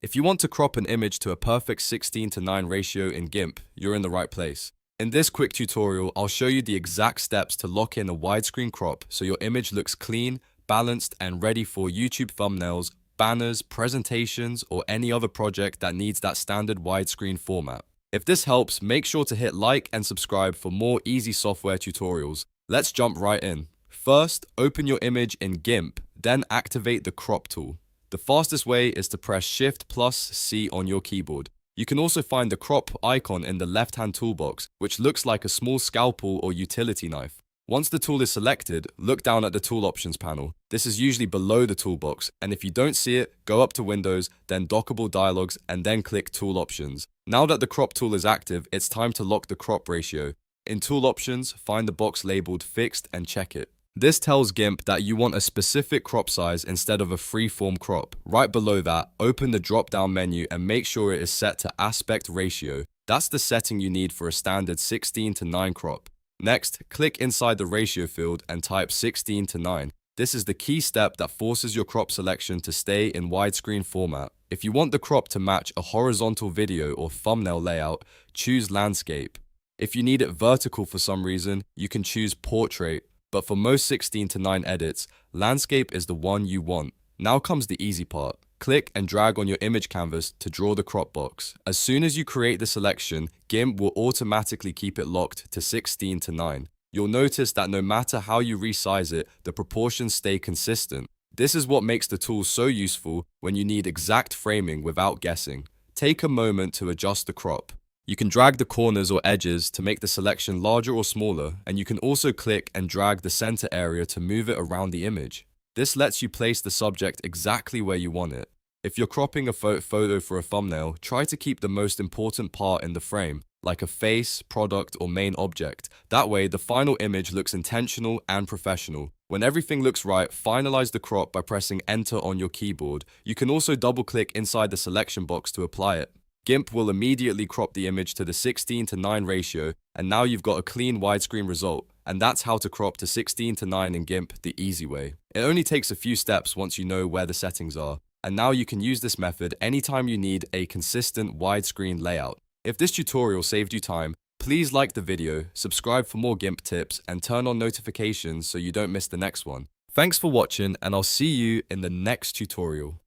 If you want to crop an image to a perfect 16:9 ratio in GIMP, you're in the right place. In this quick tutorial, I'll show you the exact steps to lock in a widescreen crop so your image looks clean, balanced, and ready for YouTube thumbnails, banners, presentations, or any other project that needs that standard widescreen format. If this helps, make sure to hit like and subscribe for more easy software tutorials. Let's jump right in. First, open your image in GIMP, then activate the crop tool. The fastest way is to press Shift+C on your keyboard. You can also find the crop icon in the left-hand toolbox, which looks like a small scalpel or utility knife. Once the tool is selected, look down at the tool options panel. This is usually below the toolbox, and if you don't see it, go up to Windows, then Dockable Dialogs, and then click Tool Options. Now that the crop tool is active, it's time to lock the crop ratio. In Tool Options, find the box labeled Fixed and check it. This tells GIMP that you want a specific crop size instead of a free-form crop. Right below that, open the drop-down menu and make sure it is set to aspect ratio. That's the setting you need for a standard 16:9 crop. Next, click inside the ratio field and type 16:9. This is the key step that forces your crop selection to stay in widescreen format. If you want the crop to match a horizontal video or thumbnail layout, choose landscape. If you need it vertical for some reason, you can choose portrait. But for most 16:9 edits, landscape is the one you want. Now comes the easy part. Click and drag on your image canvas to draw the crop box. As soon as you create the selection, GIMP will automatically keep it locked to 16:9. You'll notice that no matter how you resize it, the proportions stay consistent. This is what makes the tool so useful when you need exact framing without guessing. Take a moment to adjust the crop. You can drag the corners or edges to make the selection larger or smaller, and you can also click and drag the center area to move it around the image. This lets you place the subject exactly where you want it. If you're cropping a photo for a thumbnail, try to keep the most important part in the frame, like a face, product, or main object. That way, the final image looks intentional and professional. When everything looks right, finalize the crop by pressing Enter on your keyboard. You can also double-click inside the selection box to apply it. GIMP will immediately crop the image to the 16:9 ratio, and now you've got a clean widescreen result. And that's how to crop to 16:9 in GIMP the easy way. It only takes a few steps once you know where the settings are. And now you can use this method anytime you need a consistent widescreen layout. If this tutorial saved you time, please like the video, subscribe for more GIMP tips, and turn on notifications so you don't miss the next one. Thanks for watching, and I'll see you in the next tutorial.